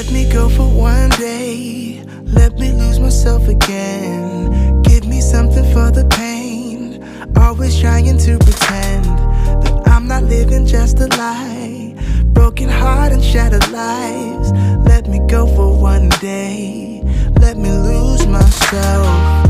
Let me go for one day, let me lose myself again. Give me something for the pain, always trying to pretend that I'm not living just a lie. Broken heart and shattered lives. Let me go for one day, let me lose myself.